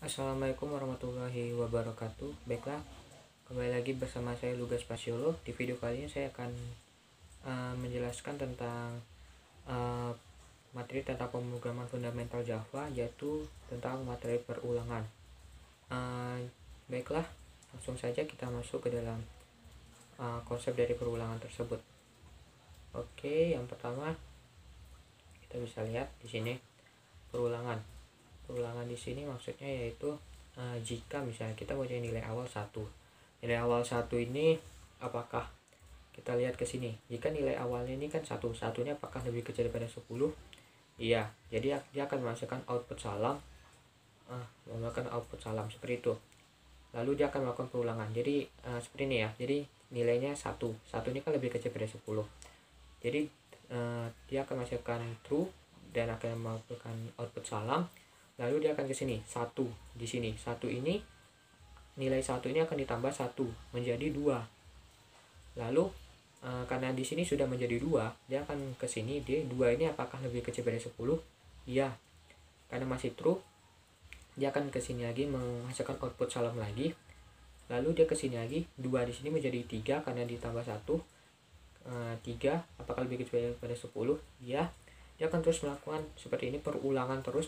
Assalamualaikum warahmatullahi wabarakatuh. Baiklah, kembali lagi bersama saya Lugas Pasiolo. Di video kali ini saya akan menjelaskan tentang uh, materi tentang pemrograman fundamental Java, yaitu tentang materi perulangan. Baiklah, langsung saja kita masuk ke dalam konsep dari perulangan tersebut. Oke, yang pertama kita bisa lihat di sini perulangan di sini maksudnya yaitu jika misalnya kita punya nilai awal 1 ini, apakah kita lihat ke sini, jika nilai awalnya ini kan satunya apakah lebih kecil daripada 10? Iya, jadi dia akan menghasilkan output salam, seperti itu. Lalu dia akan melakukan perulangan, jadi seperti ini ya. Jadi nilainya 1 ini kan lebih kecil daripada 10, jadi dia akan menghasilkan true dan akan melakukan output salam. Lalu dia akan ke sini, 1 di sini. 1 ini, nilai 1 ini akan ditambah 1 menjadi 2. Lalu karena di sini sudah menjadi 2, dia akan ke sini, 2 ini apakah lebih kecil dari 10? Iya. Karena masih true, dia akan ke sini lagi menghasilkan output salam lagi. Lalu dia ke sini lagi, 2 di sini menjadi 3 karena ditambah 1. 3 apakah lebih kecil daripada 10? Iya. Dia akan terus melakukan seperti ini, perulangan terus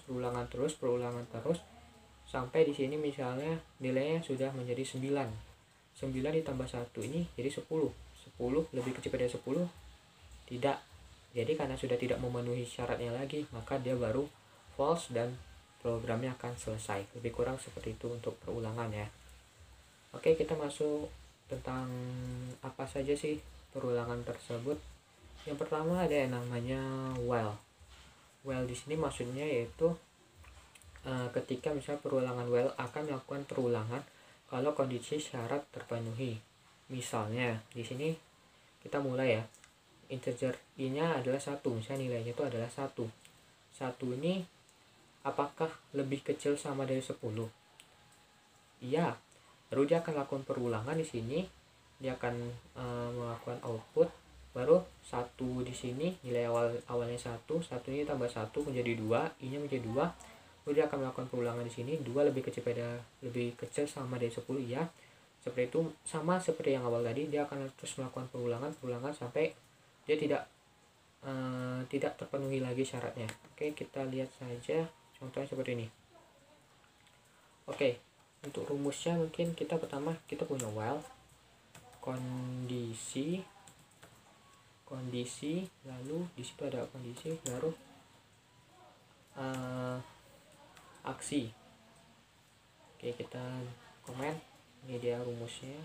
sampai di sini misalnya nilainya sudah menjadi 9 ditambah 1 ini jadi 10 lebih kecil dari 10? Tidak. Jadi karena sudah tidak memenuhi syaratnya lagi, maka dia baru false dan programnya akan selesai. Lebih kurang seperti itu untuk perulangan ya. Oke, kita masuk tentang apa saja sih perulangan tersebut. Yang pertama ada yang namanya while. While di sini maksudnya yaitu ketika misalnya perulangan while akan melakukan perulangan kalau kondisi syarat terpenuhi. Misalnya di sini kita mulai ya, integer i-nya adalah 1, misalnya nilainya itu adalah 1. 1 ini apakah lebih kecil sama dari 10? Iya. Baru dia akan lakukan perulangan di sini, dia akan melakukan output. Baru 1 di sini nilai awalnya 1 ini tambah 1 menjadi 2, i-nya menjadi 2. Lalu dia akan melakukan perulangan di sini, 2 lebih kecil sama dari 10 ya. Seperti itu, sama seperti yang awal tadi, dia akan terus melakukan perulangan sampai dia tidak terpenuhi lagi syaratnya. Oke, kita lihat saja contohnya seperti ini. Oke, untuk rumusnya mungkin pertama kita punya while kondisi, lalu di situ ada kondisi, baru aksi. Oke, kita komen, ini dia rumusnya.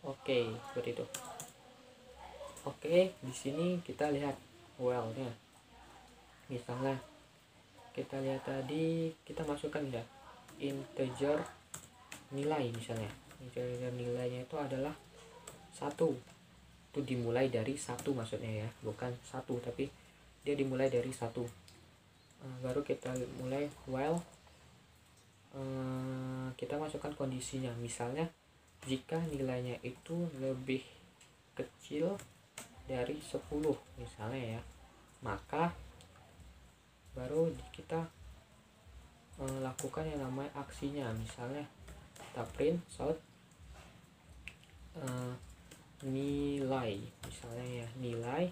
Oke, seperti itu. Oke, di sini kita lihat while-nya. Misalnya kita lihat tadi, kita masukkan ya integer nilai, misalnya integer nilainya itu adalah 1. Itu dimulai dari 1 maksudnya ya, bukan 1 tapi dia dimulai dari 1. Baru kita mulai while kita masukkan kondisinya, misalnya jika nilainya itu lebih kecil dari 10 misalnya ya, maka baru kita lakukan yang namanya aksinya. Misalnya kita print out nilai, misalnya ya nilai.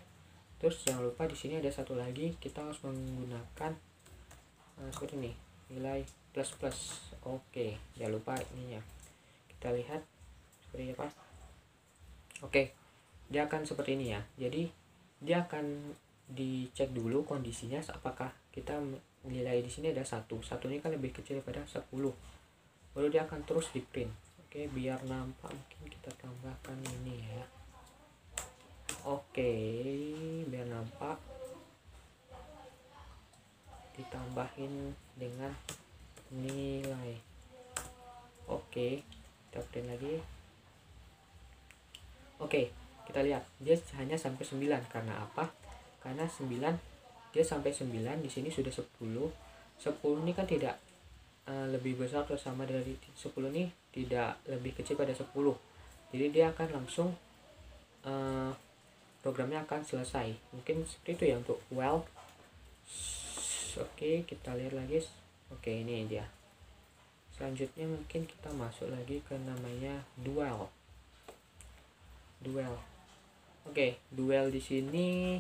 Terus jangan lupa di sini ada satu lagi, kita harus menggunakan seperti ini, nilai plus. Oke, jangan lupa ininya. Kita lihat seperti apa. Oke, dia akan seperti ini ya. Jadi dia akan dicek dulu kondisinya, apakah kita nilai di sini ada 1 ini kan lebih kecil daripada 10. Baru dia akan terus di print. Oke, biar nampak mungkin kita tambahkan ini ya. Oke, biar nampak ditambahin dengan nilai. Oke, kita print lagi. Oke, kita lihat dia hanya sampai 9. Karena apa? Karena 9, dia sampai 9 di sini sudah 10 ini kan tidak lebih besar atau sama dari 10 ini, tidak lebih kecil pada 10. Jadi dia akan langsung programnya akan selesai. Mungkin seperti itu ya untuk while. Oke, kita lihat lagi. Oke, ini dia. Selanjutnya mungkin kita masuk lagi ke namanya dual. Oke, dual di sini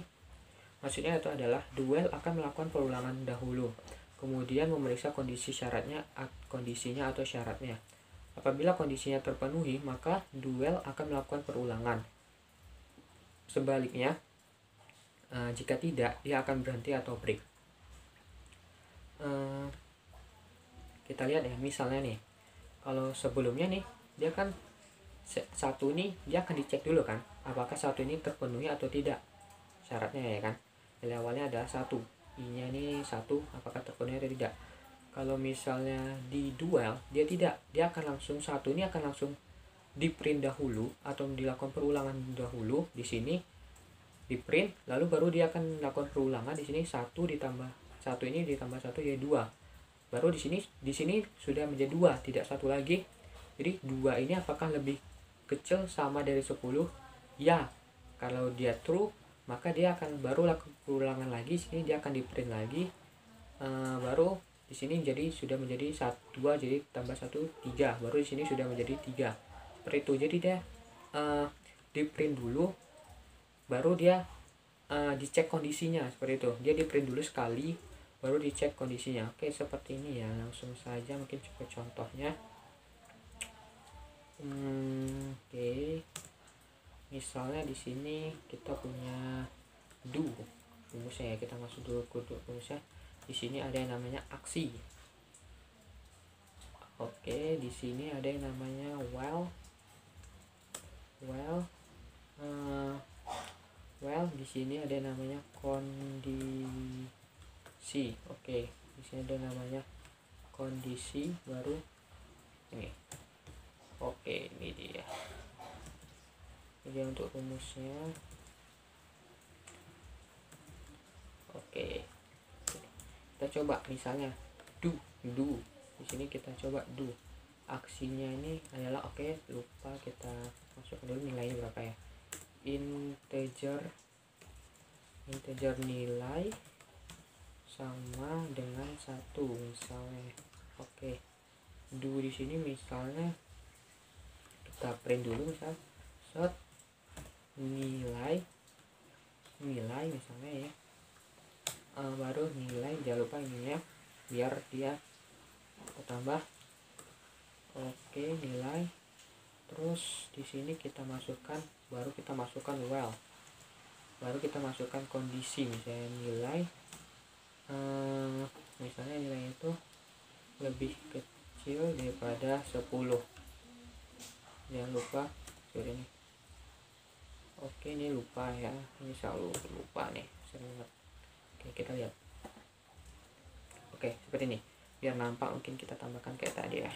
maksudnya itu adalah dual akan melakukan perulangan dahulu, kemudian memeriksa kondisinya atau syaratnya. Apabila kondisinya terpenuhi, maka dual akan melakukan perulangan. Sebaliknya, jika tidak, dia akan berhenti atau break. Kita lihat ya, misalnya nih, kalau sebelumnya nih, dia kan satu nih, dia akan dicek dulu kan, apakah satu ini terpenuhi atau tidak syaratnya ya kan. Nilai awalnya ada 1, I-nya nih 1, apakah terpenuhi atau tidak. Kalau misalnya di dual, dia tidak, dia akan langsung satu ini akan langsung di print dahulu atau dilakukan perulangan dahulu di sini, di print, lalu baru dia akan melakukan perulangan di sini 1 ditambah 1 ini ditambah 1 jadi 2. Baru di sini sudah menjadi 2, tidak 1 lagi. Jadi 2 ini apakah lebih kecil sama dari 10? Ya. Kalau dia true, maka dia akan baru lakukan perulangan lagi. Sini dia akan di print lagi. Baru di sini jadi sudah menjadi 2 jadi tambah 1 3. Baru di sini sudah menjadi 3. Seperti itu. Jadi dia di print dulu, baru dia dicek kondisinya seperti itu. Dia di print dulu sekali, baru dicek kondisinya. Oke, seperti ini ya. Langsung saja mungkin coba contohnya. Oke. Misalnya di sini kita punya do rumusnya ya. Kita masuk dulu ke rumusnya. Di sini ada yang namanya aksi. Oke, di sini ada yang namanya while. Di sini ada yang namanya kondisi. Oke, di sini ada yang namanya kondisi, baru ini. Oke, ini dia. Ini untuk rumusnya. Oke. Kita coba misalnya do. Di sini kita coba do. Aksinya ini adalah lupa kita masukkan dulu nilainya berapa ya. Integer nilai sama dengan 1 misalnya. Oke. Do di sini misalnya kita print dulu, misal set nilai misalnya ya, baru nilai, jangan lupa ininya biar dia tambah. Oke, nilai, terus di sini kita masukkan, baru kita masukkan while, baru kita masukkan kondisi, misalnya nilai misalnya nilai itu lebih kecil daripada 10. Jangan lupa ini. Oke, ini lupa ya, ini selalu lupa nih, sering banget. Oke, kita lihat. Oke, seperti ini. Biar nampak mungkin kita tambahkan kayak tadi ya,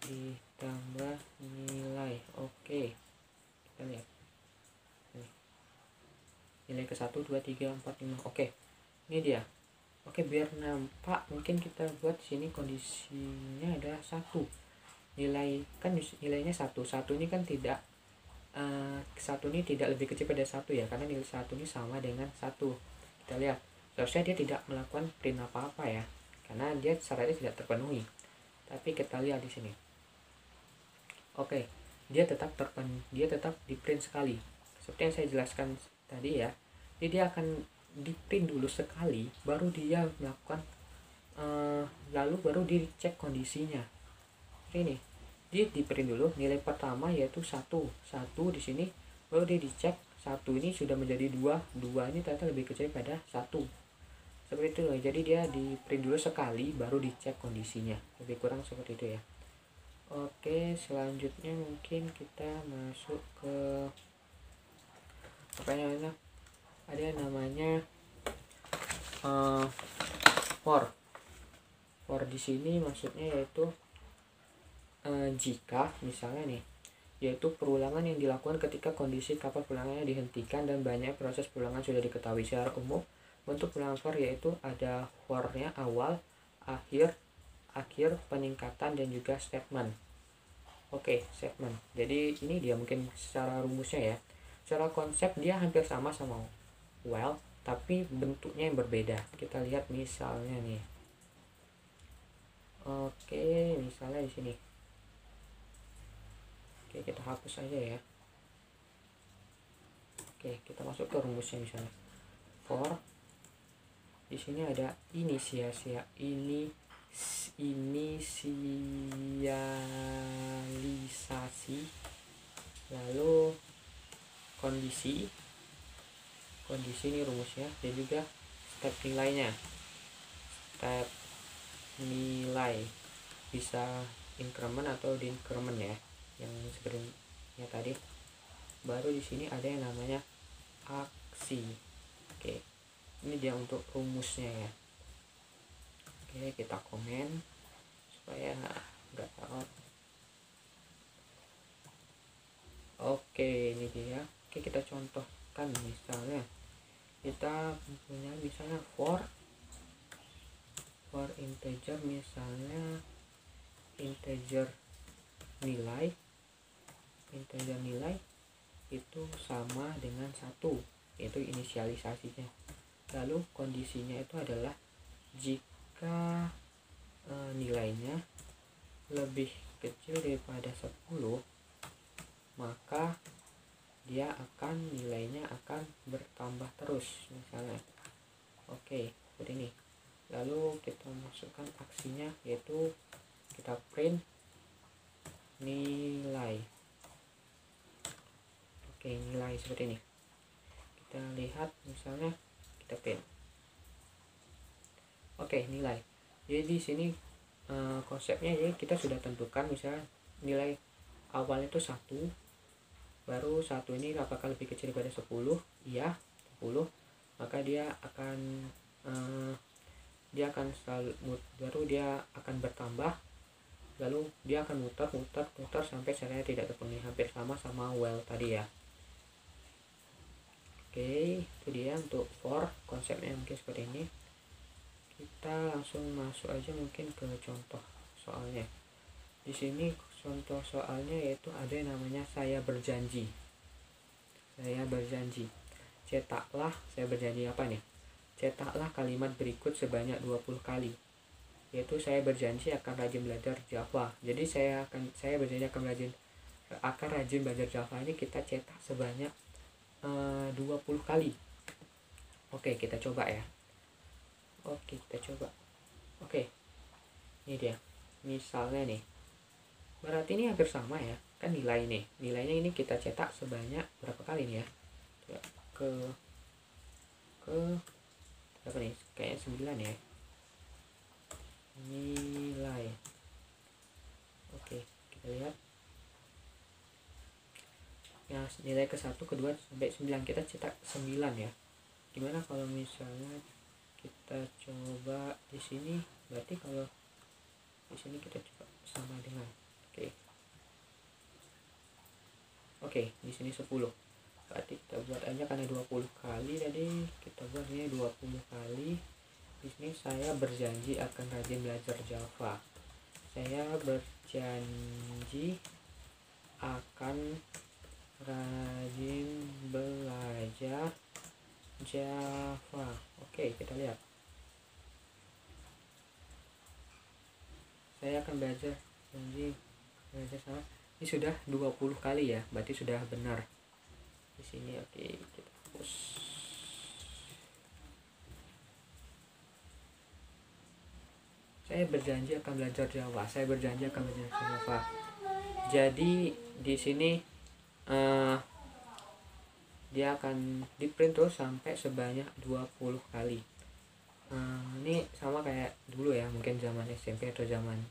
ditambah nilai. Oke, kita lihat ini. Nilai ke 1 2 3 4 5. Oke, ini dia. Oke, biar nampak mungkin kita buat sini kondisinya adalah 1. Nilai kan nilainya 1 ini kan tidak 1 ini tidak lebih kecil pada 1 ya, karena nilai 1 ini sama dengan 1. Kita lihat, seharusnya dia tidak melakukan print apa-apa ya, karena dia syaratnya tidak terpenuhi. Tapi kita lihat di sini. Oke, dia tetap di print sekali. Seperti yang saya jelaskan tadi ya. Jadi dia akan di print dulu sekali, baru dia melakukan lalu baru dicek kondisinya. Ini dia di print dulu nilai pertama yaitu 1 di sini, baru dia dicek 1 ini sudah menjadi 2 ini ternyata lebih kecil pada 1. Seperti itu loh. Jadi dia di print dulu sekali, baru dicek kondisinya. Lebih kurang seperti itu ya. Oke, selanjutnya mungkin kita masuk ke apa namanya, ada yang namanya for di sini maksudnya yaitu jika misalnya nih, yaitu perulangan yang dilakukan ketika kondisi kapal perulangannya dihentikan dan banyak proses perulangan sudah diketahui. Secara umum bentuk perulangan for yaitu ada for-nya awal, akhir, peningkatan, dan juga statement. Oke, statement. Jadi ini dia mungkin secara rumusnya ya. Secara konsep dia hampir sama while, tapi bentuknya yang berbeda. Kita lihat misalnya nih. Oke, misalnya di sini. Oke, kita hapus aja ya. Oke, kita masuk ke rumusnya misalnya. For di sini ada inisialisasi, lalu kondisi ini rumusnya, dan juga step nilainya. Step nilai bisa increment atau decrement ya, yang sebelumnya tadi. Baru di sini ada yang namanya aksi. Oke, ini dia untuk rumusnya ya. Oke, kita komen supaya nggak salah. Oke, ini dia. Oke, kita contohkan misalnya kita punya misalnya for integer, misalnya integer nilai itu sama dengan 1, itu inisialisasinya. Lalu kondisinya itu adalah jika nilainya lebih kecil daripada 10, maka nilainya akan bertambah terus misalnya. Oke, seperti ini. Lalu kita masukkan aksinya, yaitu kita print nilai. Oke, nilai seperti ini. Kita lihat misalnya, kita print. Oke, nilai. Jadi di sini konsepnya, jadi kita sudah tentukan misalnya nilai awalnya itu 1, baru 1 ini apakah lebih kecil daripada 10, iya 10, maka dia akan selalu baru dia akan bertambah, lalu dia akan muter sampai caranya tidak terpenuhi, hampir sama while tadi ya. Oke, itu dia untuk for, konsepnya mungkin seperti ini. Kita langsung masuk aja mungkin ke contoh soalnya. Di sini contoh soalnya yaitu ada yang namanya saya berjanji. Cetaklah, saya berjanji apa nih? Cetaklah kalimat berikut sebanyak 20 kali. Yaitu saya berjanji akan rajin belajar Java. Jadi saya berjanji akan rajin belajar Java ini kita cetak sebanyak 20 kali. Oke, kita coba ya. Oke, kita coba. Oke, ini dia. Misalnya nih, berarti ini hampir sama ya, kan nilainya ini kita cetak sebanyak berapa kali nih ya? Ke berapa nih? Kayaknya 9 ya. Nilai. Oke, kita lihat. Ya, nilai ke 1, ke 2 sampai 9 kita cetak 9 ya. Gimana kalau misalnya kita coba di sini? Berarti kalau di sini kita coba sama dengan Oke, di sini 10. Berarti kita buat aja karena 20 kali tadi, kita buatnya 20 kali. Di sini saya berjanji akan rajin belajar Java. Saya berjanji akan rajin belajar Java. Oke, kita lihat. Saya akan belajar sama. Ini sudah 20 kali ya, berarti sudah benar. Di sini oke, kita hapus. Saya berjanji akan belajar Java. Jadi di sini dia akan di print terus sampai sebanyak 20 kali. Ini sama kayak dulu ya, mungkin zaman SMP atau zaman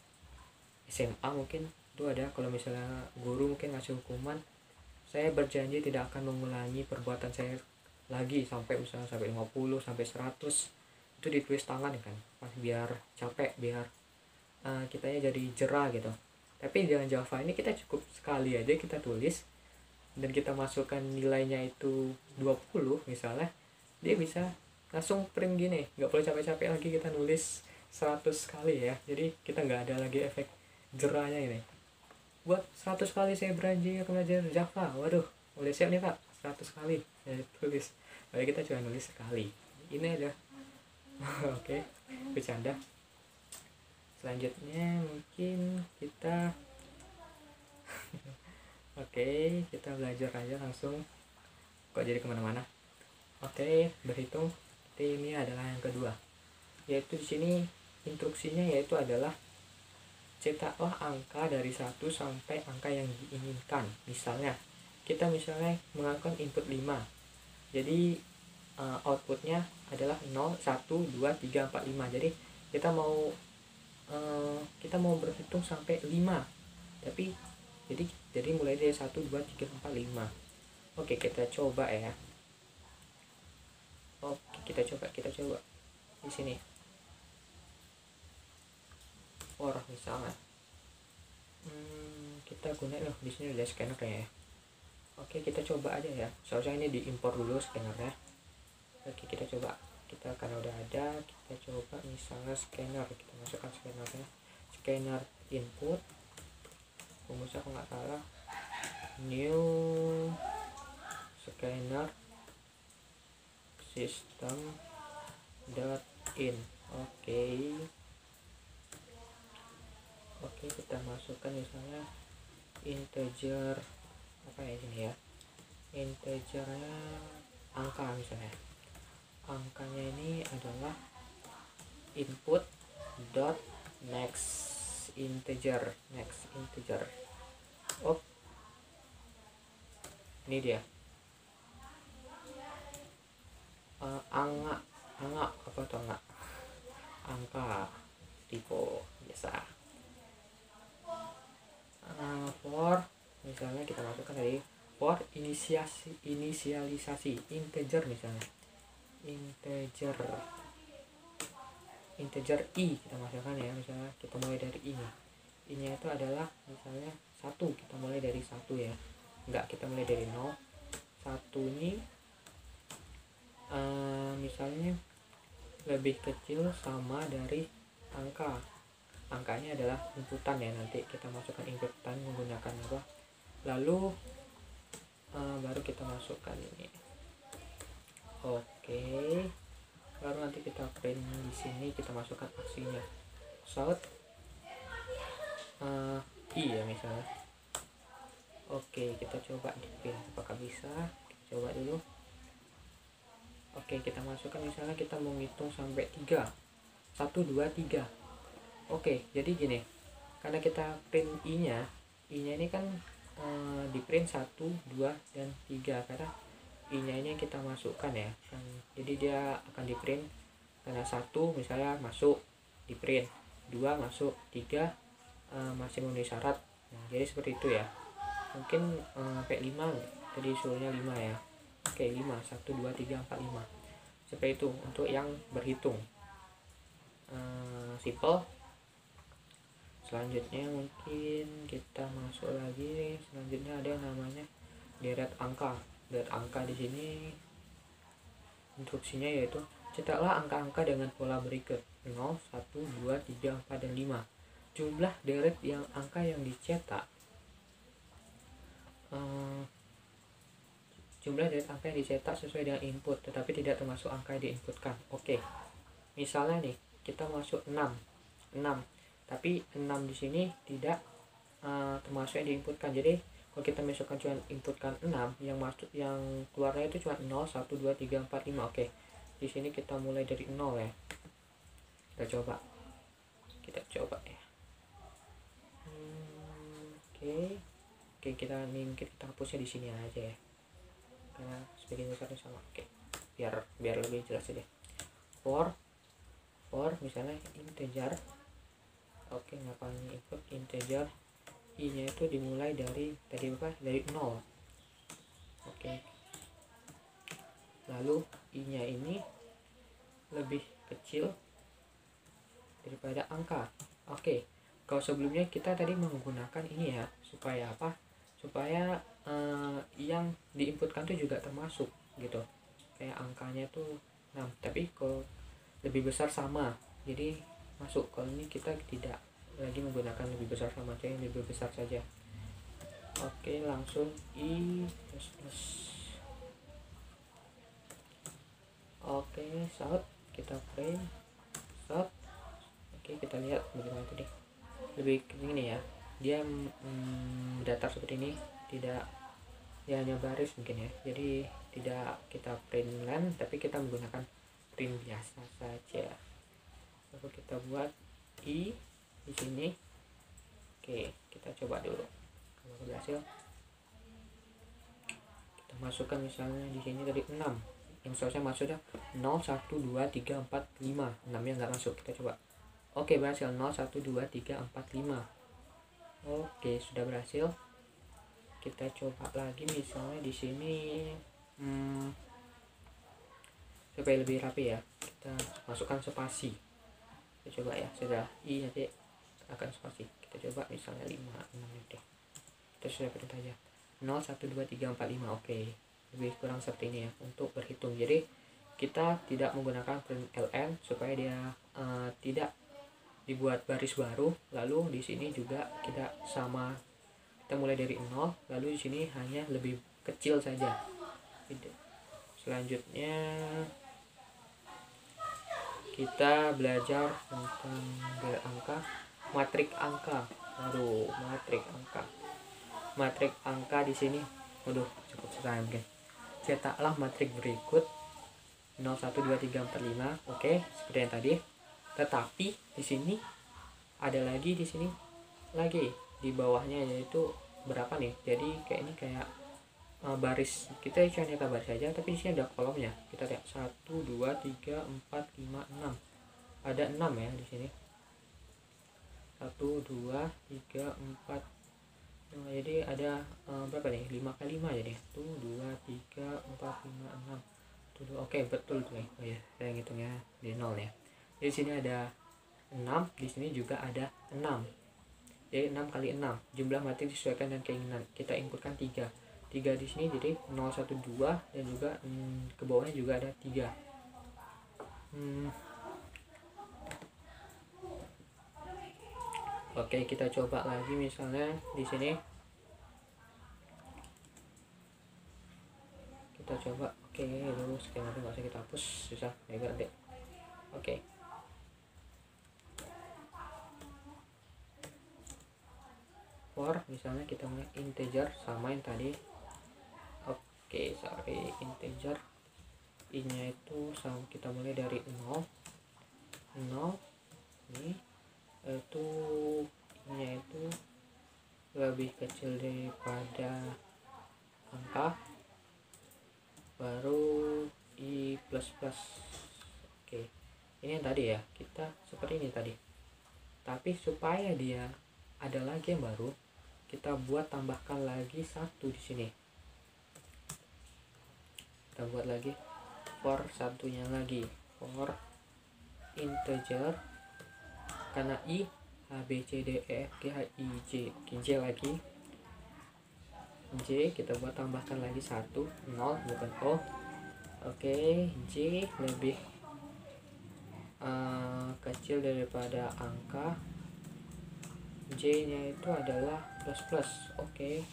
SMA mungkin itu ada, kalau misalnya guru mungkin ngasih hukuman, saya berjanji tidak akan mengulangi perbuatan saya lagi sampai 50, sampai 100. Itu ditulis tangan kan, biar capek, biar kitanya jadi jerah gitu. Tapi dengan Java ini kita cukup sekali aja kita tulis dan kita masukkan nilainya itu 20 misalnya, dia bisa langsung print gini, nggak perlu capek-capek lagi kita nulis 100 kali ya. Jadi kita nggak ada lagi efek jerahnya ini. Buat 100 kali saya berjanji akan belajar Java. Waduh, udah siap nih Pak, 100 kali saya tulis. Soalnya kita cuma nulis sekali ini aja. Oke, bercanda. Selanjutnya mungkin kita oke, kita belajar aja langsung, kok jadi kemana-mana. Oke, berhitung. Jadi ini adalah yang kedua, yaitu di sini instruksinya yaitu adalah cetaklah angka dari 1 sampai angka yang diinginkan. Misalnya kita mengajukan input 5, jadi outputnya adalah 0, 1, 2, 3, 4, 5. Jadi kita mau berhitung sampai 5, tapi jadi mulai dari 1, 2, 3, 4, 5. Oke, kita coba ya. Oke, kita coba di sini. Misalnya kita gunain di sini ada scanner ya. Oke, kita coba aja ya. Soalnya ini diimpor dulu scannernya. Oke, kita coba. Karena udah ada, kita coba misalnya scanner. Kita masukkan scannernya. Scanner input. Rumusnya kalau nggak salah new scanner system dot in. Oke, kita masukkan misalnya integer apa ya ini ya, integernya angka. Misalnya angkanya ini adalah input dot next integer. Ini dia angka tipe biasa. For misalnya kita masukkan dari for inisialisasi integer, misalnya integer i kita masukkan ya. Misalnya kita mulai dari ini itu adalah misalnya 1, kita mulai dari 1 ya, enggak, kita mulai dari 0. 1 ini misalnya lebih kecil sama dari angkanya adalah inputan ya, nanti kita masukkan inputan menggunakan apa, lalu baru kita masukkan ini. Oke, baru nanti kita print di sini, kita masukkan aksinya shout i ya misalnya. Oke, kita coba di print apakah bisa, kita coba dulu. Oke, kita masukkan misalnya kita mau ngitung sampai 3, 1, 2, 3. Oke, jadi gini, karena kita print i-nya ini kan di print 1, 2, dan 3, karena i-nya ini kita masukkan ya kan, jadi dia akan di print karena 1 misalnya masuk di print, 2 masuk, 3 masih memenuhi syarat. Nah, jadi seperti itu ya. Mungkin sampai 5 tadi suruhnya 5 ya. Oke, 5, 1, 2, 3, 4, 5 seperti itu untuk yang berhitung. Simple. Selanjutnya mungkin kita masuk lagi. Selanjutnya ada yang namanya deret angka. Deret angka di sini instruksinya yaitu cetaklah angka-angka dengan pola berikut 0, 1, 2, 3, 4, dan 5. Jumlah deret angka yang dicetak jumlah deret angka yang dicetak sesuai dengan input, tetapi tidak termasuk angka yang diinputkan. Oke, misalnya nih kita masuk 6, tapi 6 di sini tidak termasuk yang diinputkan. Jadi kalau kita masukkan cuma inputkan 6, yang keluarnya itu cuma 0, 1, 2, 3, 4, 5. Oke, di sini kita mulai dari 0 ya. Kita coba ya. Oke, kita hapusnya di sini aja ya, karena sebagian besarnya sama. Oke, biar lebih jelas aja. For misalnya integer. Oke, ngapain input integer, i nya itu dimulai dari dari 0. Oke, lalu i nya ini lebih kecil daripada angka. Oke, kalau sebelumnya kita tadi menggunakan ini ya, supaya apa, supaya yang diinputkan tuh juga termasuk gitu, kayak angkanya tuh 6, tapi kalau lebih besar sama jadi masuk. Kalau ini kita tidak lagi menggunakan lebih besar sama, yang lebih besar saja. Oke, langsung i plus plus. Shout, kita print shout. Oke, kita lihat bagaimana tadi. Lebih ini ya, dia datar seperti ini, tidak ya, hanya baris mungkin ya, jadi tidak kita print line tapi kita menggunakan print biasa saja. Lalu kita buat i di sini. Oke, kita coba dulu kalau berhasil. Kita masukkan misalnya di sini tadi 6, yang seharusnya masuknya 0 1 2 3 4 5, 6 nya nggak masuk. Kita coba. Oke, berhasil. 0 1 2 3 4 5. Oke, sudah berhasil. Kita coba lagi misalnya di sini supaya lebih rapi ya, kita masukkan spasi. Kita coba ya, sudah i nanti akan spasi. Kita coba misalnya 5 6 deh. Kita sudah print aja 0 1 2 3 4 5. Oke, lebih kurang seperti ini ya untuk berhitung. Jadi kita tidak menggunakan print ln supaya dia tidak dibuat baris baru. Lalu di sini juga kita sama, kita mulai dari 0, lalu di sini hanya lebih kecil saja. Selanjutnya kita belajar tentang angka, matrik angka. Aduh, matrik angka di sini. Waduh, cukup susah mungkin. Cetaklah matrik berikut 0 1 2 3 4 5. Oke, seperti yang tadi. Tetapi di sini ada lagi, di sini lagi di bawahnya, yaitu berapa nih. Jadi kayak ini kayak baris, kita cuma nyata baris saja, tapi di sini ada kolomnya. Kita lihat 1 2 3 4 5 6. Ada 6 ya di sini. 1 2 3 4. Nah, jadi ada berapa nih? 5 kali 5 jadi 1 2 3 4 5 6. Oke, betul tuh nih. Oh ya, saya ngitungnya di 0 ya. Di sini ada 6, di sini juga ada 6. Jadi 6 kali 6. Jumlah matrik disesuaikan dengan keinginan. Kita inputkan 3 di sini, jadi 0 1 2, dan juga ke bawahnya juga ada 3. Oke, kita coba lagi misalnya di sini. Kita coba. Oke, dulu sekian, nanti nggak usah kita hapus, susah ya deh. Oke. For misalnya kita mulai integer sama yang tadi. Oke, sorry, integer i nya itu sama, kita mulai dari 0 ini, itu i nya itu lebih kecil daripada angka, baru i plus plus. Oke, ini yang tadi ya, kita seperti ini tadi. Tapi supaya dia ada lagi yang baru, kita buat tambahkan lagi 1 di sini. Kita buat lagi for satunya lagi, for integer, karena i a b c d e f g h i j. Oke, j lagi, j kita buat tambahkan lagi 1, 0 bukan o. Oke, j lebih kecil daripada angka, j nya itu adalah plus plus. Oke,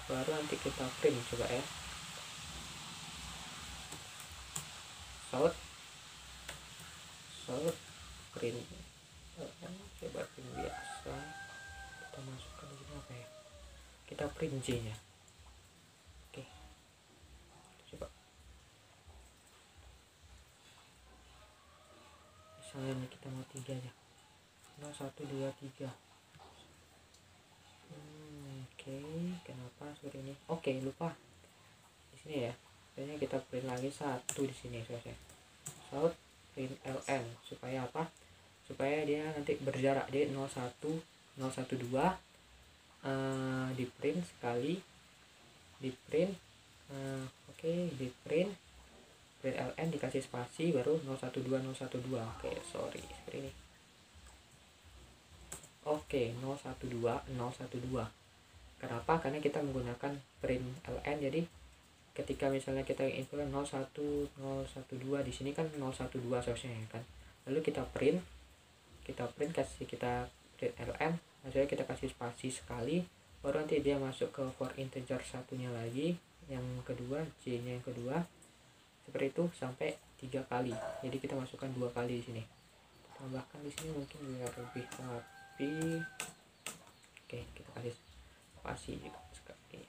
baru nanti kita print, coba ya. Shout print, coba print biasa. Kita masukkan di sini apa ya, kita print j nya. Oke, coba misalnya ini kita mau 3 aja, 0 1 2 3. Oke, kenapa seperti ini? Oke, lupa di sini ya. Kayaknya kita print lagi 1 di sini selesai. Shout print ln, supaya apa? Supaya dia nanti berjarak. Jadi 0 1 2 di print sekali, di print. Oke, di print ln dikasih spasi, baru 0 1 2 0 1 2. Oke, sorry, seperti ini. Oke, 0 1 2 0 1 2. Kenapa? Karena kita menggunakan print ln, jadi ketika misalnya kita input 01 012, di sini kan 012 seharusnya ya kan. Lalu kita print kasih, kita print ln, maksudnya kita kasih spasi sekali, baru nanti dia masuk ke for integer satunya lagi, yang kedua, j nya yang kedua, seperti itu sampai 3 kali, jadi kita masukkan 2 kali di sini, tambahkan di sini mungkin biar lebih rapi. Oke, kita kasih spasi juga sekali.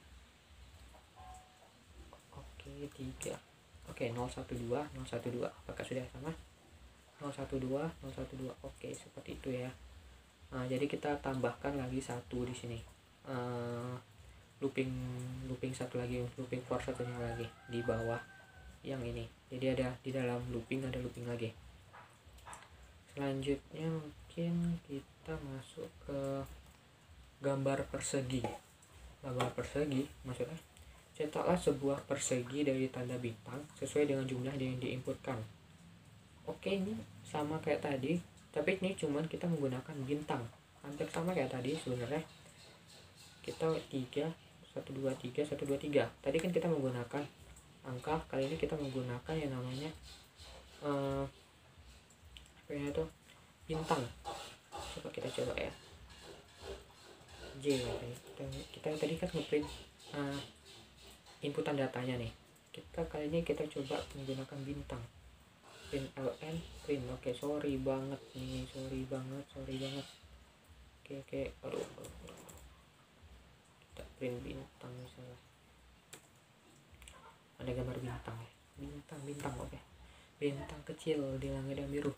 Oke, 3. Oke, 012 012, apakah sudah sama? 012 012. Oke, seperti itu ya. Nah, jadi kita tambahkan lagi satu di sini, looping satu lagi, looping for satunya lagi di bawah yang ini. Jadi ada di dalam looping, ada looping lagi. Selanjutnya mungkin kita masuk ke gambar persegi. Gambar persegi maksudnya, cetaklah sebuah persegi dari tanda bintang sesuai dengan jumlah yang diinputkan. Oke, ini sama kayak tadi, tapi ini cuman kita menggunakan bintang. Hampir sama kayak tadi sebenarnya. Kita 3 1 2 3 1 2 3. Tadi kan kita menggunakan angka, kali ini kita menggunakan yang namanya apa itu, bintang. Coba kita coba ya. J kita tadi kan ngeprint inputan datanya nih. Kita kali ini kita coba menggunakan bintang. Print ln print. Oke, sorry banget. Oke, aduh. Kita print bintang misalnya. Ada gambar bintang ya. Bintang. Oke. Bintang kecil di langit yang biru.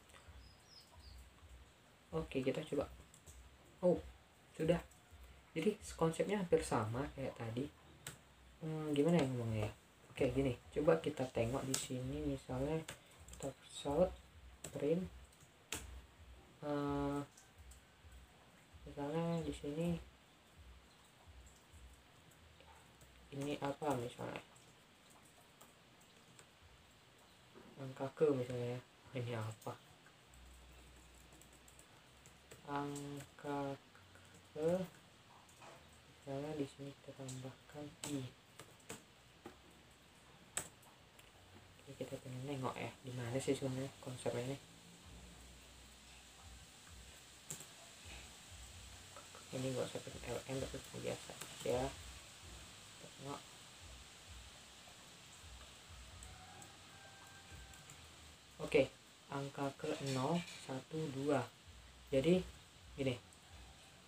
Oke, kita coba. Oh, sudah. Jadi konsepnya hampir sama kayak tadi. Gimana ya ngomongnya ya? Oke, gini. Coba kita tengok di sini misalnya kita shout print. Misalnya di sini ini apa misalnya? Angka ke misalnya. Ini apa? Angka ke, misalnya di sini kita tambahkan i. Oke, kita pengen nengok ya di mana sih sebenarnya konsepnya ini. Ini gak usah pakai ln, tapi biasa aja. Tengok. Oke, angka ke 0 1 2. Jadi gini.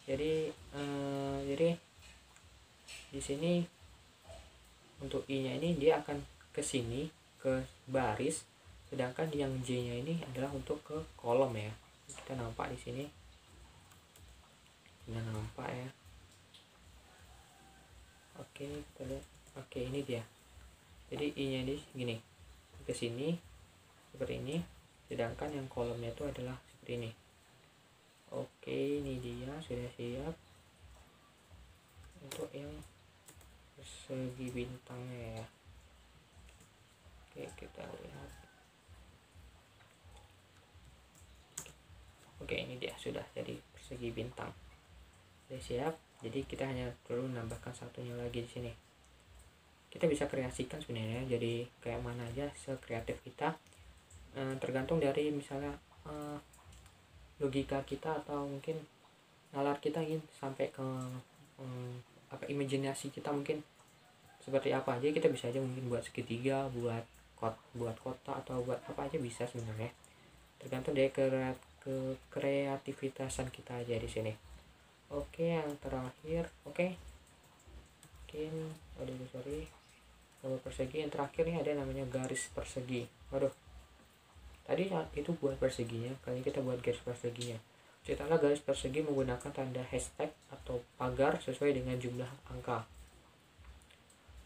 Jadi di sini untuk i-nya ini dia akan ke sini ke baris, sedangkan yang j-nya ini adalah untuk ke kolom ya. Kita nampak di sini. Kita nampak ya. Oke, kita lihat. Oke, ini dia. Jadi i-nya ini gini. Ke sini seperti ini, sedangkan yang kolomnya itu adalah seperti ini. Oke, ini dia sudah siap untuk yang persegi bintangnya ya. Oke, kita lihat. Oke, ini dia sudah jadi persegi bintang. Sudah siap. Jadi kita hanya perlu menambahkan satunya lagi di sini. Kita bisa kreasikan sebenarnya jadi kayak mana aja sekreatif kita. Tergantung dari misalnya logika kita atau mungkin nalar kita ingin sampai ke imajinasi kita mungkin seperti apa aja. Kita bisa aja mungkin buat segitiga, buat kota atau buat apa aja bisa sebenarnya. Tergantung dari kreativitasan kita aja di sini. Oke, yang terakhir, mungkin sorry, gambar persegi yang terakhir nih ada namanya garis persegi. Waduh, tadi itu buat perseginya, kali ini kita buat garis perseginya. Cetaklah garis persegi menggunakan tanda hashtag atau pagar sesuai dengan jumlah angka.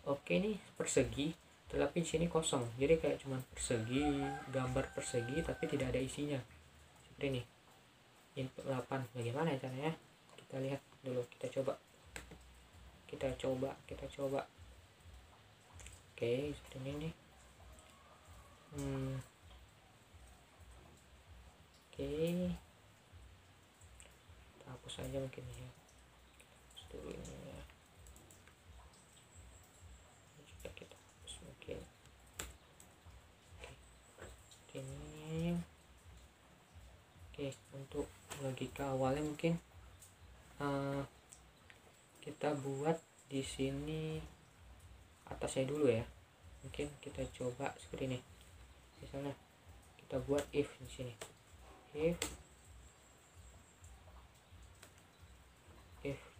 Oke, nih persegi, tetapi di sini kosong, jadi kayak cuman persegi, gambar persegi tapi tidak ada isinya. Seperti ini. Input 8. Bagaimana ya caranya? Kita lihat dulu, kita coba. Oke, seperti ini nih. Oke, kita hapus aja mungkin ya. Hapus dulu ini ya. Juga kita hapus mungkin. Oke, ini. Oke, untuk logika awalnya mungkin kita buat di sini atasnya dulu ya. Mungkin kita coba seperti ini. Misalnya kita buat if di sini. If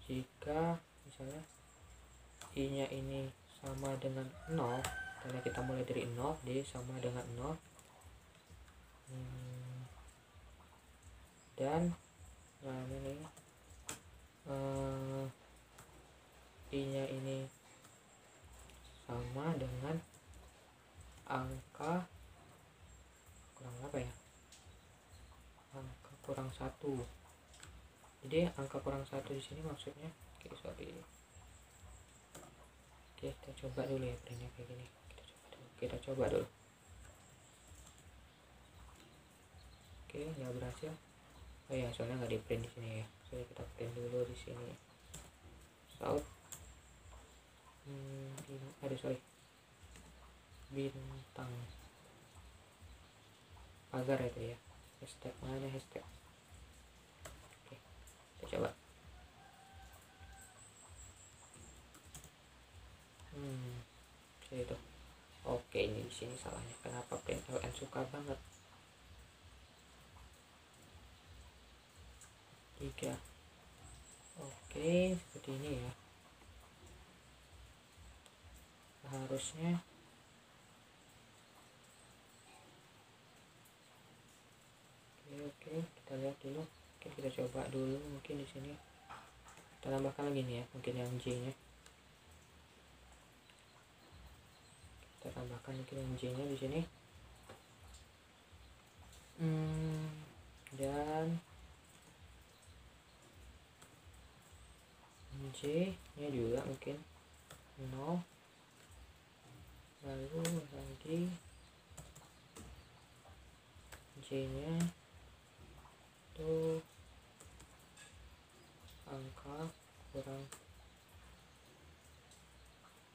jika misalnya i nya ini sama dengan 0, karena kita mulai dari 0, d sama dengan 0, dan ini i nya ini sama dengan angka kurang apa ya, angka kurang 1. Jadi angka kurang 1 di sini maksudnya, sorry, kita coba dulu ya printnya kayak gini. Kita coba dulu. Nggak berhasil. Oh ya, soalnya nggak di print di sini ya. Soalnya kita print dulu di sini. South. Bintang. Pagar itu ya. Hashtag mana hashtag? Oke, kita coba. Itu. Oke, ini di sini salahnya. Kenapa print LN suka banget? 3. Oke, seperti ini ya. Harusnya oke, kita lihat dulu. Oke, kita coba dulu mungkin di sini. Kita tambahkan lagi nih ya, mungkin yang J nya. Kita tambahkan mungkin yang J nya di sini. Dan J nya juga mungkin 0. Lalu lagi J nya itu angka kurang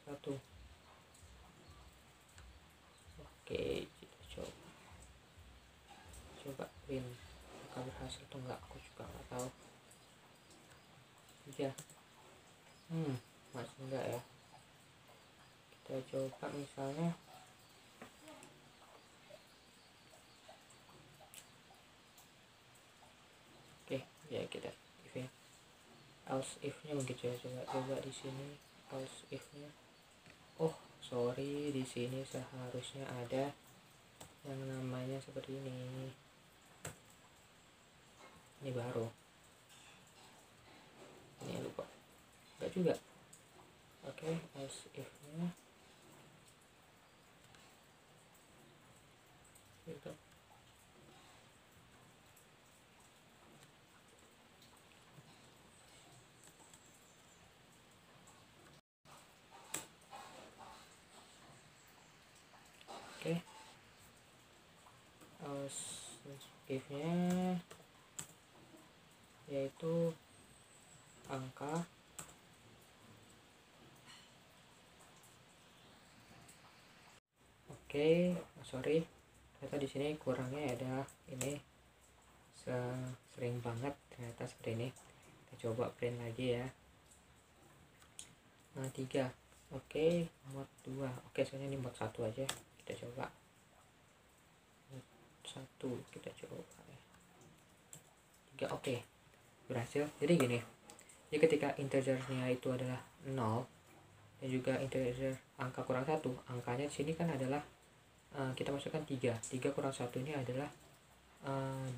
1. Oke, kita coba print apakah berhasil atau enggak, aku juga nggak tahu ya. Masih enggak ya. Kita coba misalnya ya kita if ya, else if nya mungkin coba di sini else if nya. Oh sorry, di sini seharusnya ada yang namanya seperti ini. Ini baru, ini lupa, enggak juga. Oke, else if nya gitu. Oke, else if nya yaitu angka sorry, ternyata di sini kurangnya ada ini, sering banget ternyata seperti ini. Kita coba print lagi ya. 3. Oke, mod 2. Oke, soalnya ini mod 1 aja. Kita coba mod 1, kita coba ya. 3. Oke, berhasil. Jadi gini, jadi ketika integernya itu adalah 0 dan juga integer angka kurang 1, angkanya di sini kan adalah kita masukkan 3 kurang 1 ini adalah 2.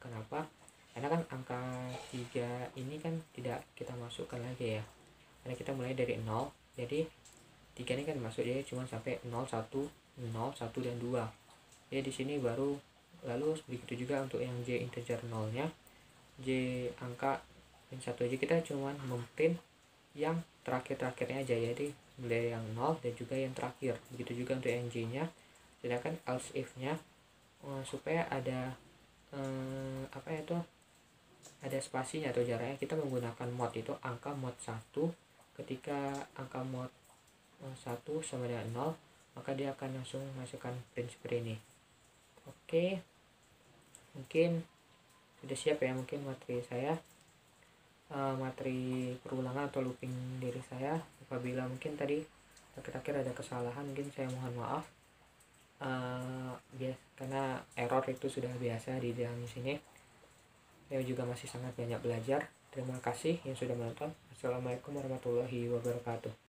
Kenapa? Karena kan angka 3 ini kan tidak kita masukkan lagi ya, karena kita mulai dari 0. Jadi 3 ini kan masuk, jadi cuma sampai 0, 1, 0, 1 dan 2. Jadi di sini baru, lalu begitu juga untuk yang J integer 0 nya, J angka 1 aja kita cuma memprint yang terakhir-terakhirnya aja, jadi mulai yang 0 dan juga yang terakhir. Begitu juga untuk yang J nya. Sedangkan else if nya supaya ada ada spasinya atau jaraknya, kita menggunakan mod itu angka mod 1. Ketika angka mod 1 sama dengan 0, maka dia akan langsung masukkan print seperti ini. Oke, mungkin sudah siap ya mungkin materi saya, materi perulangan atau looping diri saya. Apabila mungkin tadi terakhir ada kesalahan, mungkin saya mohon maaf. karena error itu sudah biasa di dalam sini. Saya juga masih sangat banyak belajar. Terima kasih yang sudah menonton. Assalamualaikum warahmatullahi wabarakatuh.